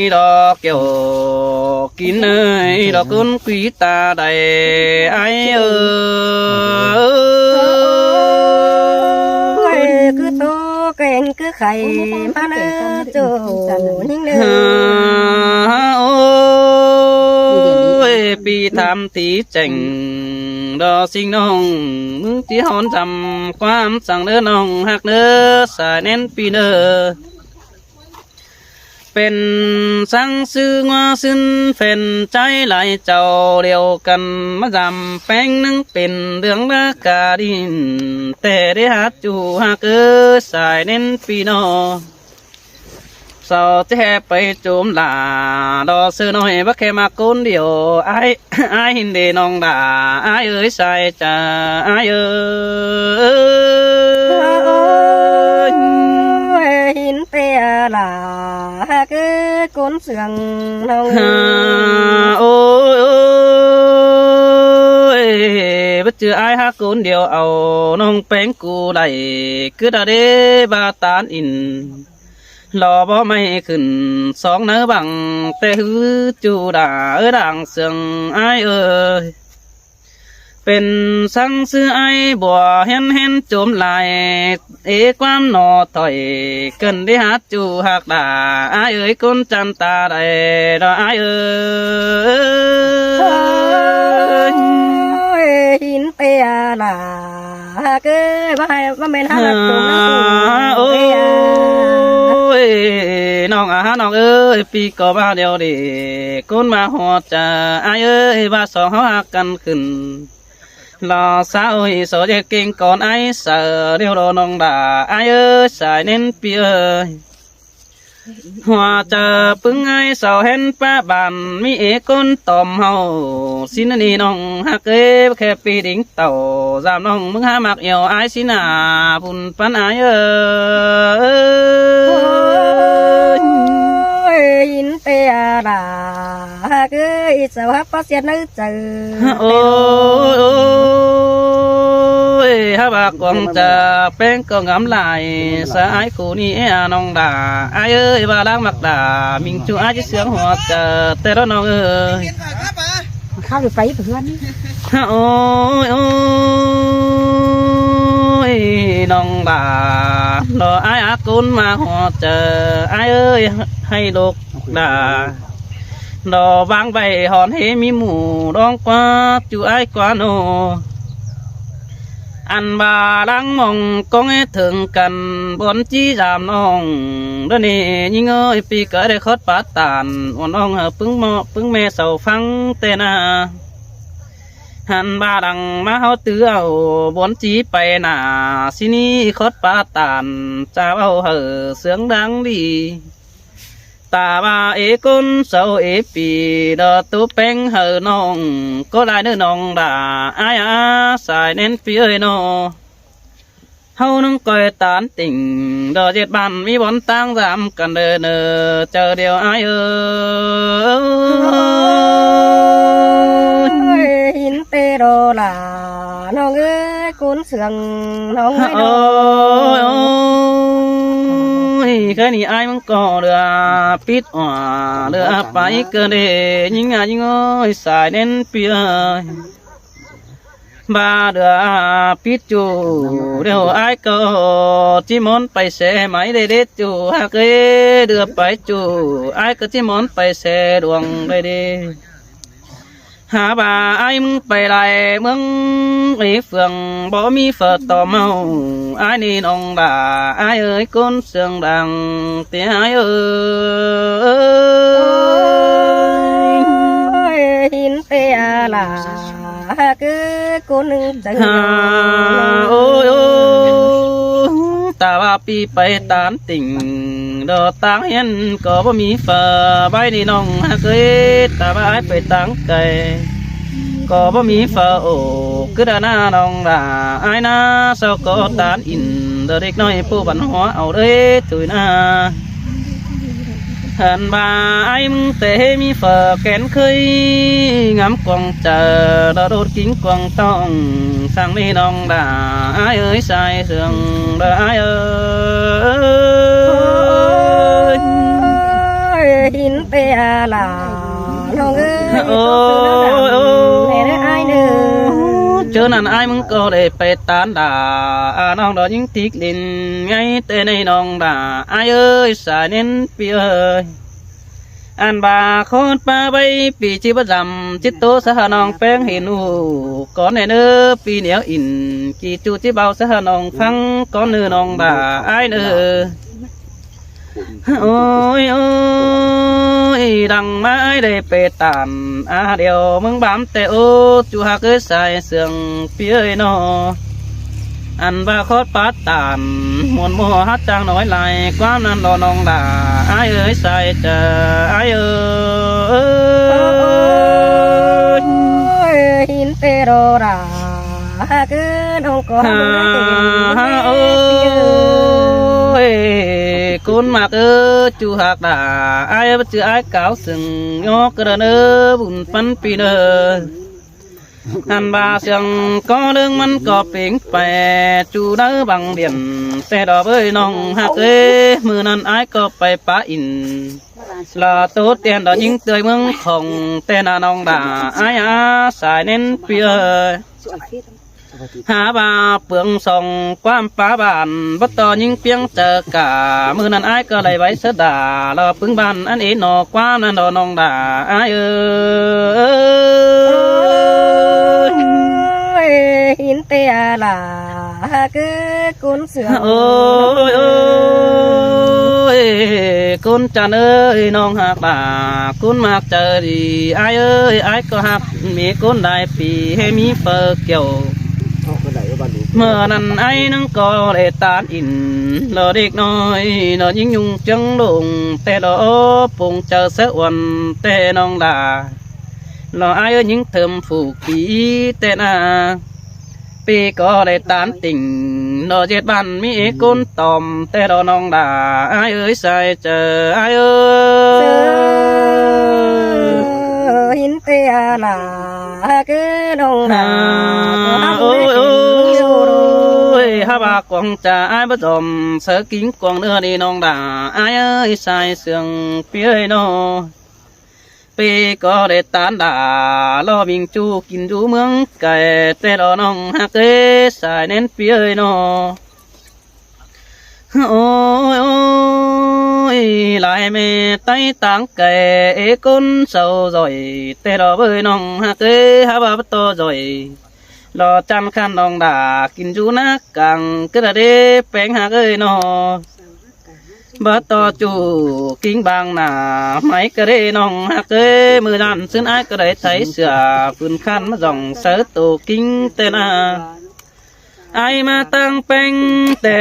đó kiểu kín ơi đó con quý ta đầy ai ơi cứ to kèn cứ khẩy mà nó chỗ những nơi ôi pi tham tí chảnh đó sinh nong mưng tí hòn trầm quan sang nơ nong hạc nơ xài nén pi nơ เป็นสังซื้อว่าซึ่งแฟนใจหลายเจ้าเดียวกันมาจำแป้งนึงเป็นเรื่องรากาดินแต่ได้หัดจูหากสายเน้นปีนอสาวจะแห่ไปโจมด่าดอซื้อน้อยบักแค่มาคนเดียวไอ้เห็นเดน้องด่าไอ้เอ้ยใส่จะไอ้เอ้ย หินเปียหล่าcứ cuốn sườn nông ôi bất chợt ai hát cuốn điều ảo nông bén cu đầy cứ đã đế ba tán in lò bó mây khẩn sóng nở bằng tê hứ chu đã ở đàng sườn ai ơi เป็นสังซื้อไอ้บัวเห็นโจมลายความหนอถอยเกินได้หัดจูหักด่าไอ้เอ้ยคนจันตาได้ดอไอ้เอ้ย หินเปียหล่าcứ ba men hát tụngโอ้ยน้องน้องเอ้ยปีก็มาเดียวดิคนมาหอดจะไอ้เอ้ยว่าสองเขาหักกันขึ้น lo sao thì số giờ kinh còn ai sợ điều đồ nông đà ai ơi xài nên pi ơi hòa chờ pưng ai sao hen pa bàn mi ế con tòm hầu xin đi nông hạc ê khe pi đỉnh tàu giảm nông mưng ha mặc nhiều ai xin à bùn pan ai ơiหินเปียหล่าcứ sao hát phát hiện nữ tử ôi ha bà con chờ bên con ngắm lại sa ái khu ni nong đà ai ơi bà đang mặc đà mình chú ai chứ sướng hoạt chờ tê đó nong ơi không được phải พื่อน ôi ôi nong đà lo ai á cún mà hoạt chờ ai ơi hay đục đà đò vang vậy hòn hế mi mù đong qua chú ai qua nô anh bà đang mong con ấy thường cần bốn chí giảm nong đó nè nhưng ơi pi cỡ để khót bát tàn bọn ông hợp pưng mẹ sầu phăng tên à anh bà đằng má hao tứ ảo bốn chí bay nà xin khót bát tàn cha bao hở sướng đáng đi ta ba ế con sầu ế pì đờ tú beng hờ nong có lại nữa nong đã ai á xài nên phi ơi nó hâu nâng coi tán tình đờ diệt bàn mi bón tang giảm cần đờ nờ chờ điều ai ơiหินเปียđồ là nong ơi cuốn sườn nong ơi cái này ai muốn có được pít hòa được phải cơ đề nhưng ơi xài đến bia ba được pít chủ đều ai có chỉ muốn phải xe máy để chủ hạc ấy được phải chủ ai có chỉ muốn phải xe đường đây đi hà bà ai muốn phải lại mừng ý phường bỏ mi phật tò màu ai đi nông đà ai ơi con sương đằng tiếng ai ơiหินเปียหล่าcứ cuốn từng ôi ôi ta ba piไปตานติ่งดอตางเห็นก็บ่มีฝาใบนี่น้องฮักเอ้ยตาบ้าไปตางไก่ก็บ่มีฝาโอ้คือดาหน้าน้องด่าไอ้นาเศร้าก็ตานอินเด็กน้อยผู้บันหัวเอาเด้ตุยนาหันบ่าไอ้มึงแต่มีฝาแขนเคยงามกวางเจอดอโดดกิ้งกวางต้องสั่งนี่น้องด่าไอ้เอ้ยใส่เสื่องด่าไอ้เอ้ย หินเปียหลาน้องเอ้ย โอ้ แม่ได้อายเนื้อ เจอนั่นไอ้มึงก็ได้ไปตานด่าน้องดอกยิงติกลินไงเต้ในน้องด่าไอ้เอ้ยสายเน้นเปียเอ้ยอันบาโคตรปาใบปีชีบจำจิตโตสหนองแป้งเห็นอูก่อนในเนื้อปีเหนียวอินกี่จูจิเบาสหนองฟังก่อนเนื้อน้องด่าไอ้เนื้อโอ้ยโอ้ยดังไม้ได้ไปตานเดียวมึงบามแต่โอ้จูหักเอ้ยใส่เสืองเปียนออันบาคอดปาตานมวนมัวฮัดจางน้อยลายความนั้นรอน้องด่าไอ้เอ้ยใส่เจอไอ้เอ้ย หินเปโรราคือน้องก็ โอ้ยคุณมากจูหักด่าไอ้บัจจือไอ้เก่าสึงยอกระเนอบุญปันปีเนออันบาเสียงก็เรื่องมันก็เปลี่ยนไปจูเนอบังเดียนแต่ดอกเอ้ยน้องหักมือนั้นไอ้ก็ไปป้าอินลาโตเตียนดอกยิงเตยเมืองของแต่นาน้องด่าไอ้สายเน้นเปียหาบาเปลืองส่องความป้าบานบัตต่อยิงเปียงเจอกามือนั้นไอ้ก็เลยไว้เสดาเราปึงบานอันเอ๋นอความนั้นดอน้องด่าไอ้เอ้ย หินเปียหลาคือกุนเสือ โอ้ยโอ้ยคุณจันเอ้ยน้องหักด่าคุณมากเจอดีไอ้เอ้ยไอ้ก็หักมีคุณได้ปีให้มีเปิกเกี่ยวเมื่อนั้นไอ้นั่งก็ได้ตานอินเราเด็กน้อยเรายิ่งยุ่งจังลงแต่เราปุ่งเจอเสวันแต่น้องด่าเราไอ้ยิ่งเติมผูกปีแต่นาปีก็ได้ตานติ่งเราเจ็ดบ้านมีก้นตอมแต่เราน้องด่าไอ้เอ้ยใส่เจอไอ้เอ้ย หินเปียหลาคือน้องดา โอ้ยโอ้ยฮาบากวางจ่าไอ้บ่จอมเสือกิ้งกวางเนื้อดีน้องด่าไอ้เอ้ยใส่เสียงเปียโนปีก็ได้ตานด่าล้อบิงจูกินจูเมืองไก่แต่รอน้องฮักใส่เน้นเปียโนโอ้ยโอ้ยลายเมไต้ตังไก่ก้นเศร้าจ่อยแต่รอเบยน้องฮักฮาบาบโตจ่อยรอจำคันน้องด่ากินจูนักกังกระเดแป้งฮักนอบัดต่อจูกิ้งบางหน้าไม่กระเดน้องฮักมือนั้นซึ่งไอ้กระเดไถเสือปืนคันมาส่องเสือตูกิ้งเตนาไอมาตั้งเป็นแต่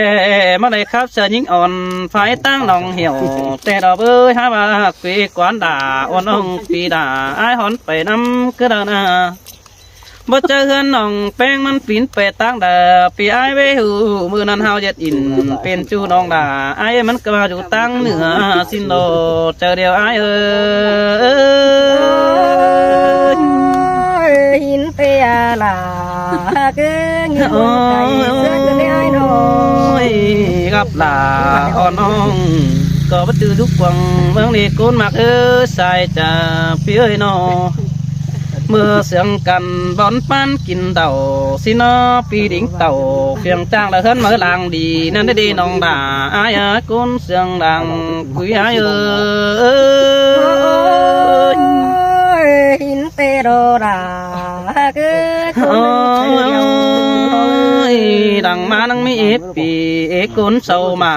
มาได้ครับเสือยิงอ่อนไฟตั้งน้องเหี่ยวแต่ดอกเบยฮาบาปีกวนด่าอ่อนน้องปีด่าไอหอนไปน้ำกระดานาบ่เจอเฮือนน้องแป้งมันปีนไปตั้งด่าปีไอเวหูมือนั้นเฮาเย็ดอินเป็นจูน้องด่าไอมันก็มาอยู่ตั้งเหนือสินโดเจอเดียวไอเอ้ย หินเปียหลาคือเงี้ยไก่เสือคือได้ไอ้น้อง กับลาอ่อนน้องก็บ่ตื่นทุกวังเมืองนี้กูนมักใส่จะเปียนอเมื่อเสียงกันบอนปันกินเต่าสินอปีดิ่งเต่าเพียงจ้างละเฮิรนเมื่อลางดีนั่นได้ดีน้องด่าอายกูนเสียงดังคุยอายหินเปโรราคือคน ดังมานังมีปีกุนเศร้ามา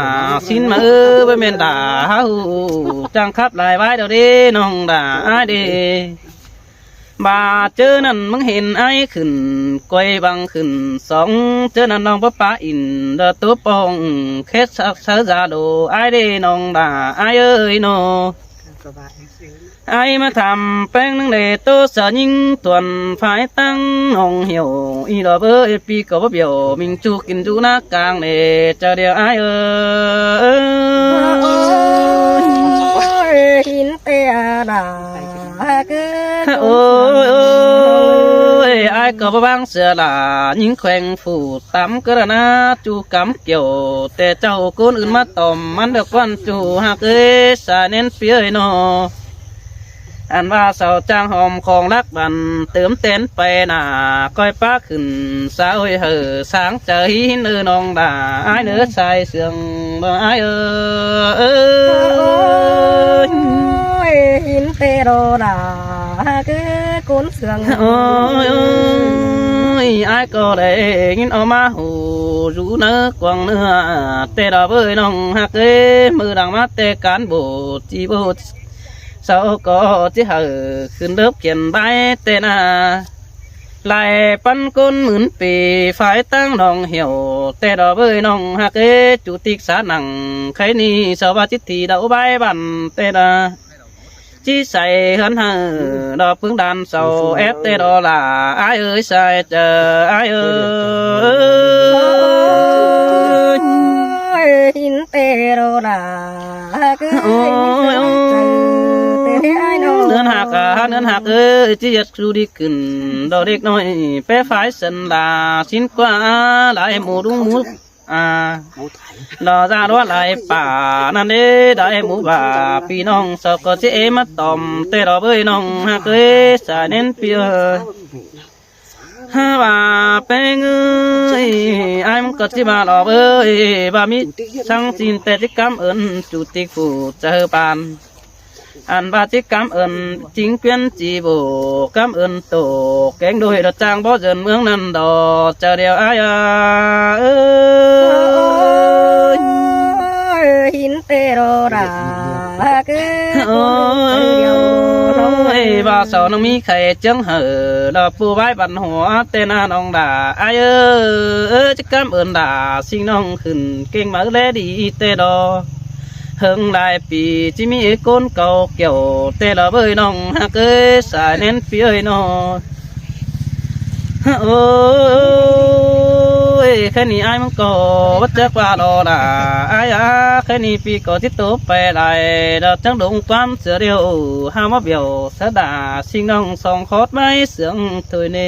สินมาไปเมนด่าจังคับลายไว้เดี๋ยวดีน้องด่าเดบาเจอนั่นมึงเห็นไอ้ขึ้นก้อยบังขึ้นสองเจอนั่นน้องป้าป้าอินเดอตัวปองเคสสักเสือจ่าดูไอ้เดน้องด่าไอ้เอ้ยโนไอ้มาทำแป้งนังเดตัวสายิงตวนฝ่ายตั้งห้องเหี่ยวอีดอกเบอปีก็บ่เบี้ยวมิงจูกินจูนักกลางเดเจอเดียวไอ้เอ้ย หินเปียดาคือ โอ้ย ยไอ้ก็บ่บางเสือหลายิงแขวงฝูตำกระนาจูกำเกี่ยวแต่เจ้าคนอื่นมาต่อมมันเดือกวันจูหักสาเน้นเปียนออันว่าเสาจางหอมของรักบันเติมเต้นไปหน้าก้อยป้าขึ้นสาวเหอสางใจเนื้อน้องด่าไอ้เนื้อชายเสียงบ่ไอ้หินเตโรดาคือกุนเสืองโอ้ยไอ้ก็ได้ยินออกมาหูรู้เนื้อกวางเนื้อแต่ดอกเอ้ยน้องหักมือดังมาแต่การโบจีโบsao có chỉ hờขึ้นเลิบเขียนใบเตนาลายปันก้นเหมือนปีฝ่ายตั้งน้องเหี่ยวแต่ดอกเอ้ยน้องหักจุติกสานังใครนี่สาวจิตทีดาวใบบันเตนาchỉใส่หันหดอกพึ่งดันเสาเอฟเตดอลาไอ้เอ้ยใส่เจอไอ้เอ้ยหินเตโรดาคือเนื้อหักเนื้อหักที่จะดูดีขึ้นดอกเด็กน้อยเป้ฝ่ายสันลาชิ้นกว่าหลายหมูดุหมูดอกจารัวหลายป่านั่นเด้ได้หมูบ่าพี่น้องสาวก็จะมาต่อมแต่ดอกเอ้ยน้องหักสายเน้นเปียฮาว่าเป็นไอ้มันก็ที่มาดอกเอ้ยบ่มีช่างจินแต่ที่กำเอิญจุติกูเจอปานอันบาจิกำเอิญจริงเพี้ยนจีโบกำเอิญโตแกงโดยดอกจางบ่เจินเมืองนั้นดอกเจ้าเดียวอ้ายหินเตโรดาคือบ่าวสาวน้องมีไข่เจังเหอดอกปูใบบันหัวเตน่าน้องด่าอ้ายจะกำเอิญด่าสิ่งน้องขึ้นเก่งมาแลดีเตดอเฮิงหลายปีจิมีก้นเก่าเกี่ยวแต่ละเบยน้องหักสายเน้นเปียน้องโอ้ยแค่นี้ไอ้มันก็วัดจักว่าดอด่าไอ้แค่นี้ปีก็ที่ตัวไปได้ดอกจังดงความเสือเดียวห้ามว่าเบี้ยวสะด่าสิ่งน้องสองคอดไม่เสียงถอยเน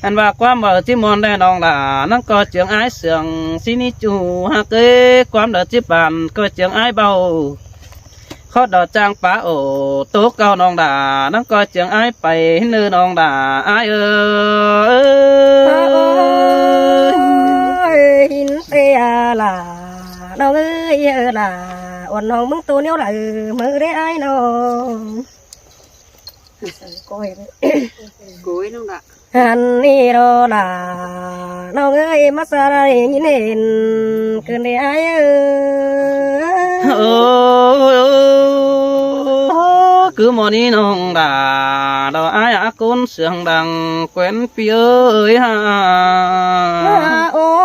อันว่าความว่าที่มอนได้น้องด่านั่งก็เจียงไอ้เสียงสินิจูหักความเดือดจิบานก็เจียงไอ้เบาข้อดอกจางป้าโอโต๊ะเก่าน้องด่านั่งก็เจียงไอ้ไปเนื้อน้องด่าไอ้หินเตยล่ะน้องเอ้ยล่ะอ่อนน้องมึงตัวเนี้ยล่ะมือได้ไอ้น้องก้อยก้อยน้องด่าฮันนี่โรลาน้องเอ้ยมาสาระยินเห็นเกินได้ไอ้cứ mò đi nong đà đò ai côn sương đằng quen pi ơi ha ôi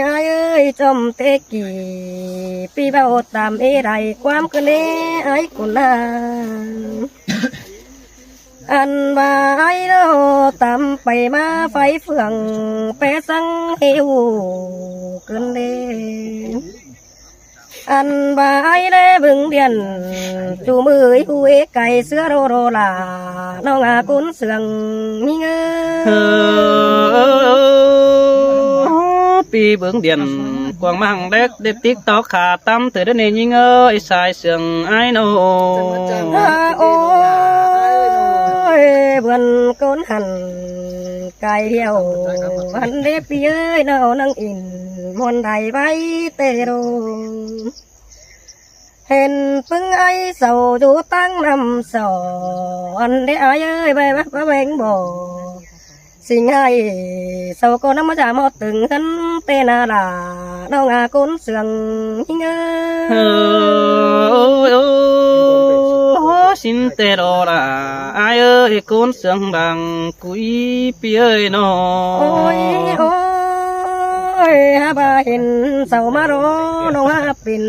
ai ơi trong thế kỷ pi bao tạm ê đầy quam cứ nè ai cũng là anh và ai đó tạm phải ma phải phượng bé sang hiệu cơn đêm anh và ai đấy bừng điện chú mới huế cày sữa rô rô là nó ngà cún sườn ngơ pi bừng điện quang mang đét đẹp tích tóc khả tâm từ đến này như ngơ sai sườn ai nô ôi vườn côn hẳn cày theo hắn đẹp pi ơi nào năng in mòn đầy bay tê rôเห็นพึ่งไอ้เสาดูตั้งนำสอนได้ไอ้เอ้ยไปบ้าแบงบ่สิ่งไอ้เสาก็น้ำมาจากมอตึงหันเตนาลาน้องอาก้นเสืองเงอxin tê đô là ai ơi côn sương đằng quý pi ơi nóฮาบาเห็นเสามาโรน้องฮาปิน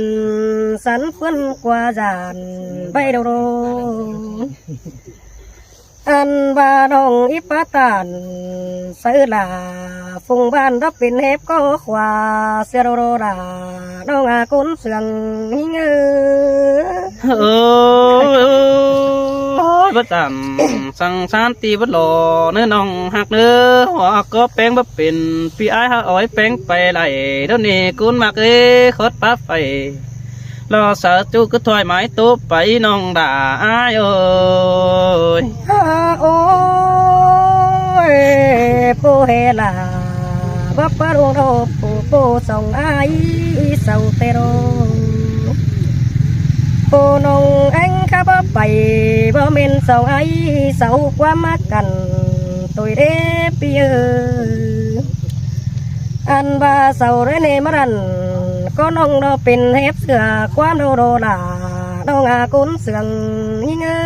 สันเพื่อนกว่าจานใบดโรอันบาน้องอิปตานเสือลาฟงบ้านรับเป็นเห็บก็ขวาเสือโรลาน้องอากุนเสืองเง bất tạm sang san ti bất lò nơi nòng hạc nữa họ có bén bất bình vì ai ha ói bénไปlại đó nè cún mặc ê khót bát phải lo sợ chú cứ thoải mái tốt phải nòng đã ai ơi ôi bố hè là bắp bát ruộng đâu bố sòng ai sầu tê rô bố nông anh khá bắp bày bó men sầu ai sầu quá má cằn tôi đế bia anh ba sầu đấy nè mất ăn có nông đó pin hép sửa quá đâu đồ là đâu ngà cún sườn ngơ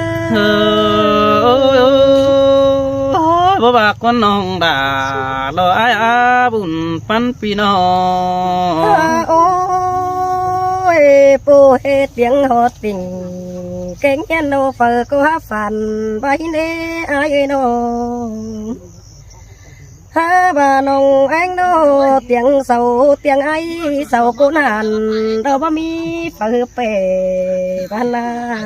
bố bà con nong đã lo ai à bùn pan pino ôi bố hết tiếng họ tình kén nhân đâu phở cô hát phản bay nè ai đâu ha bà nong anh đâu tiếng sầu tiếng ai sầu cô nàn đâu bà mi phở bể ban na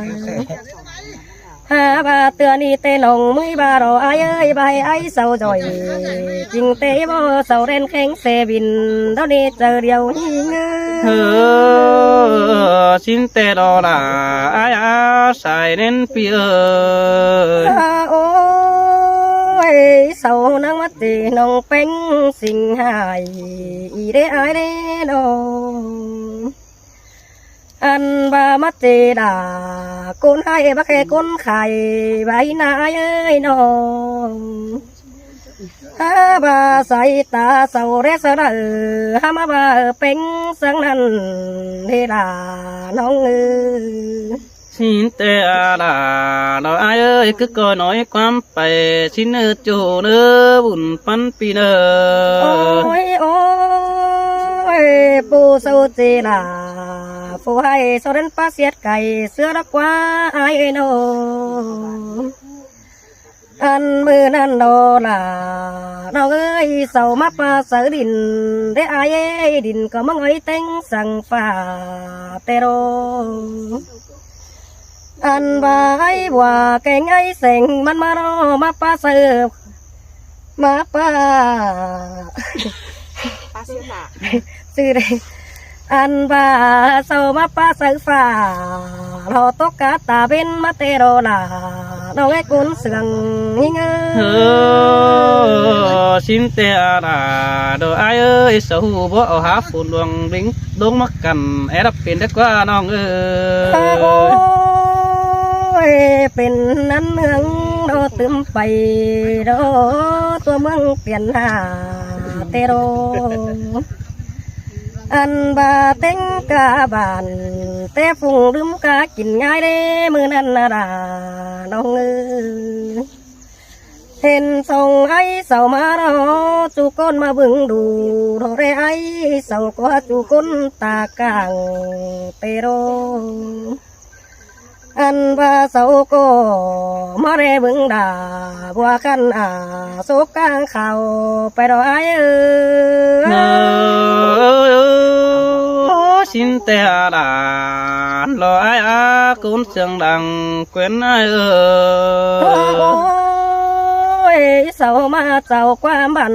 ha bà tựa đi tê nồng mới bà rồi ai ơi bài ai sầu rồi chừng tê bó sầu đen khen xe bình đó đi chờ điều xin tê đó là ai à xài nên phía ôi sầu nắng mắt thì nồng bánh xinh hài ý đấy ai đấy đâu anh ba mắt thì đã con hai bác hệ con khai vậy nãy ơi nó ha bà say ta sầu rét sợ đỡ ha má bà bánh sáng năn thế là nông xin tê à là đó ai ơi cứ coi nói quam phải xin chủ nữa bùn pan pino ôi ôi bố sâu gì là phụ hay sau đến phát xiết cày xưa đã quá ai nô ăn mưa ăn đồ là nó ơi sầu mắt sở đình để ai ấy đình có mong ấy tên sang phà tê rô ăn bà ấy hòa kèn ấy sành mắt mà nó mắt pa sơ mắt pa sư đây anh ba sau mắt pa sơ phà lo tốt cả ta bên mắt tê rô là nó nghe cuốn sườn xin tê à đồ ai ơi sầu bỏ há phun luồng đính đốn mắc cằn é đập pin đất quá non ôiเป็นนั้นเมืองโดตึมไปโดตัวเมืองเปลี่ยนหาเตโรอันบาเต็งกาบานแต่ฟุงลืมกากินง่ายเด้มือนั้นนาดาน้องเห็นส่งไอ้เสามารอจูก้นมาบึงดูโทเรไอ้เสาก็จูก้นตากลางเตโรอันบาเสาก็มาเรบึงดาบัวกันสุกกลางเขาไปรอไอ้xin tê là lo ai à cũng sương đằng quên ai ơi sao mà sao qua bàn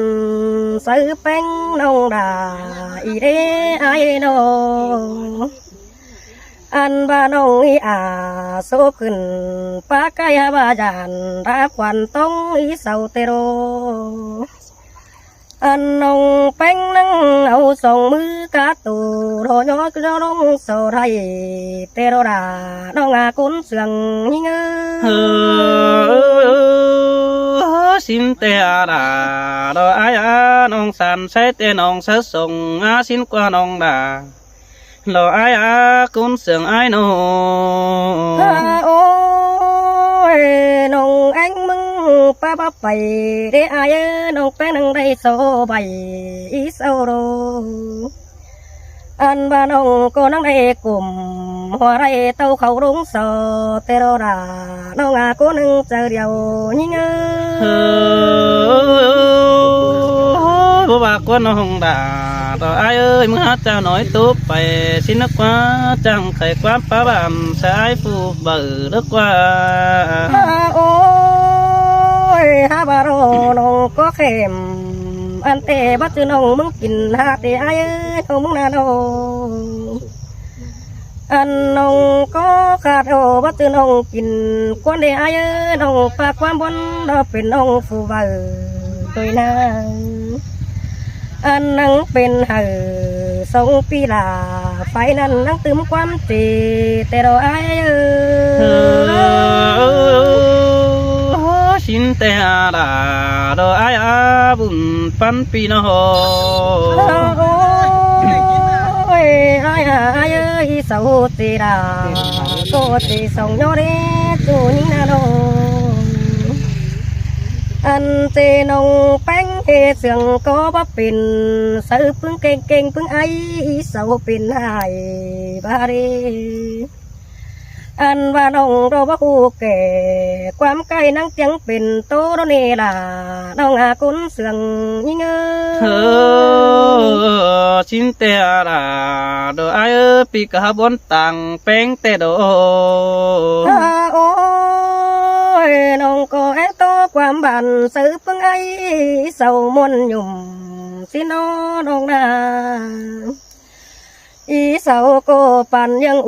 sấy bánh nông đà ý đế ai đâu anh ba nông ý sốขึ้นป้าไก่บาจานรับควันต้องý sầu tê rô anh nông bánh nắng áo sòng mưa cá tù rồi nhói cái gió đông sầu thay tê rô đà nó ngà cuốn sườn xin tê là đồ ai à nông sàn sẽ tê nông sẽ sùng xin qua nông đà lo ai à cũng sườn ai nô ôi nông anh mừng ba ba bảy để ai nông bé nông đây số bảy ít sâu đồ anh ba nông cô nông đây cùng hoa đây tàu khẩu đúng sờ tê rô đà nông cô nông chờ điều như bố bà con nông đà đó ai ơi mưa hát cha nói tốt phải xin nước quá chẳng phải quá phá bản sẽ ai phù bờ đất qua ôi ha bà rô nông có kèm anh tê bắt chữ nông mừng kín ha tê ai ơi nông mừng na nô anh nông có khát ô bắt chữ nông kín quan đề ai ơi nông pha quan bốn đóเป็นนงphù bờ tôi na anh nắng bên hờ sông pi là phải nắng nắng tưm quan trì tê đồ ai xin tê là đồ ai à bùn pan pi nó ôi ai ơi sầu tê là cô tê sông nhỏ đấy chú những na đồ anh tê nông bánh hê sườn có bắp pin sợ phương kênh phương ấy sầu pin hai ba đi anh và nông đồ bác u kể quám cây nắng trắng pin tố đó nè là nông à cún sườn như ngơ xin tê là đồ ai ơi pi cả bốn tàng bánh tê đồ ôi nông có em to quám bàn sự phương ấy sầu muôn nhùm xin nó nông đà ý sầu cô bàn nhưng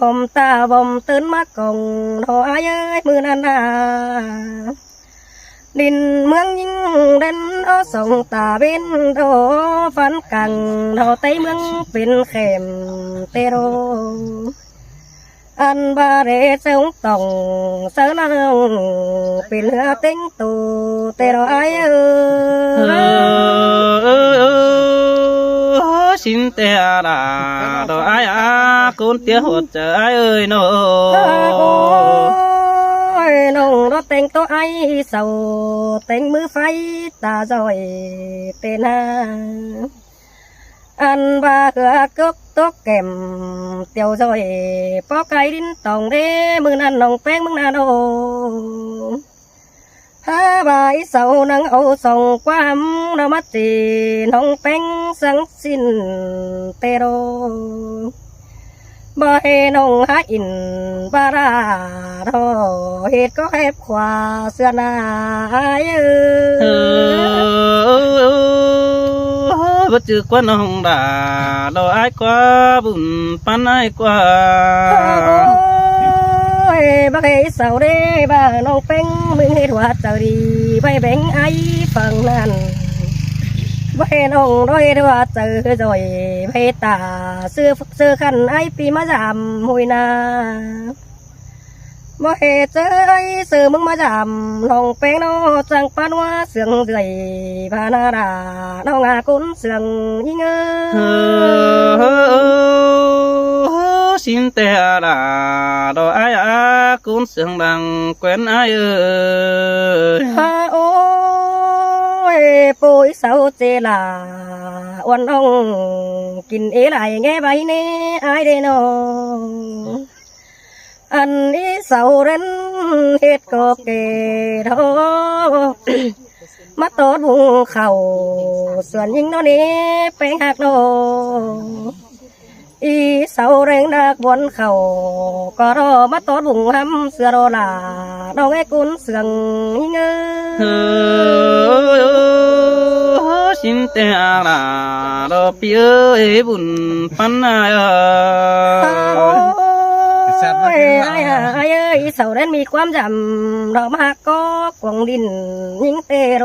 bom ta bom tớn mắt còng đồ ai ơi mưa nan à đình mương nhưng đến đó sông ta bên đó phán càng đó tây mương bên kèm tê đô anh ba để sống tổng sớ na bên hứa tính tù tê đô ai xin tê là đồ ai à con tía hột chờ ai ơi nó ôi nông đó tên tôi ai sầu tên mưa phai ta rồi tên ha anh ba hứa cước tốt kèm tiêu rồi có cái đến tổng đế mưa nan nồng phèn mưa nan ô ha bài sầu nắng âu sòng qua hầm đâu mắt thì nồng phèn sáng xin tê đô bà hê nông há in bà ra thô hết có hẹp khoa xưa na ai bất chợt quá nông đà đồ ai quá bùn pan ai quá bà hê sầu đê bà nông phèn mình hết hoa trời đi bay bánh ai phần nan bà hê nông đôi hoa trời rồi bay tả xưa khăn ai pi má giảm hồi na bà hê chơi xưa mưng má giảm nông phèn nó chẳng pan hoa sương rưỡi bà na đà nông à cún sương như xin tê là đồ ai à cũng sương bằng quen ai ơi ôi bôi sao tê là oan ông kín ế lại nghe bài nè ai đây nó anh ý sầu đến hết có kề đó mắt tốt vùng khẩu sườn nhưng nó nè bén hạt nó ý sầu đến đặc buồn khẩu có đó mắt tốt vùng hăm sửa đó là đâu nghe cuốn sườn xin tê là đồ pi ơi bùn pan ai ai ơi sầu đếnมีความจำดอกมากก็กวงดินยิงเตโร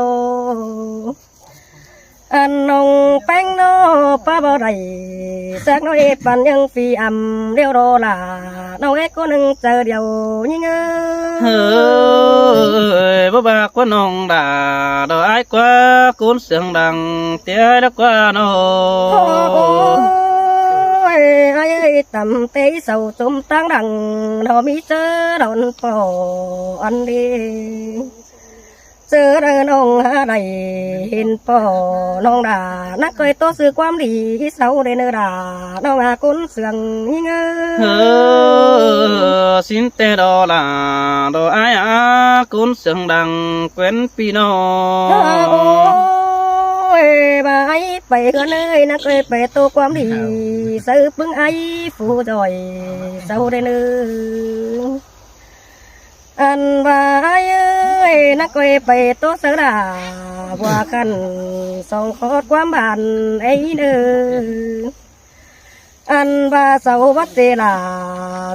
อันนงแป้งโนป้าบ่ได้สักน้อยปันยังฟีอำเดียวโรล่ะน้องเอ็กก็นึงเจอเดียวยิงบ่บากว่าน้องด่าดอกอ้ายกว่ากุนเสียงดังเตี้ยดกว่าน้อง ai ơi tầm tế sầu tôm tăng đằng nó mi chớ đòn phò ăn đi chớ đàn ông hà đầy hình phò nong đà nát cười tốt sự quan đi sau đây nữa đà nong à cún sườn ngơ xin tê đó là đồ ai à cún sườn đằng quen pi nó ยบายไปก็เลยนักเอ้ยไปตัวความดีซื้อปึ้งไอ้ฟูจอยเศร้าได้เนื้ออันบายเอ้ยนักเอ้ยไปตัวเสือดาว่ากันส่องขอดความบานไอ้เนื้ออันบาเสาวัดเจลา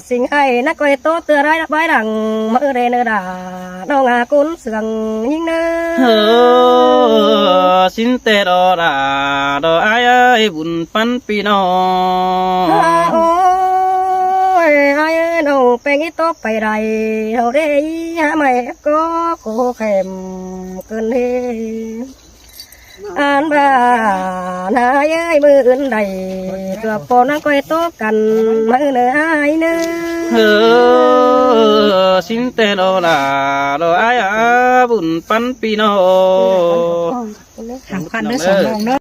สิ่งไอ้นักเอ้ยโตเตือไรใบดังมือเรเนดาน้องอากุนเสืองยิ่งเนื้อ xin tê đò đà đò ai ơi buồn phân pi nó โอ้ยไอ้น้องเป็นอีโตไปไรเฮาได้หาไม่ก็โคแคมเกินเฮอันบ้านายเอ้ยมืออื่นใดตัวปอนังก้อยโตกันมือเนื้อไอ้เนื้อ xin tê đò đà đò ai buồn phân pi nó สำคัญเด้อสองน้องเด้อ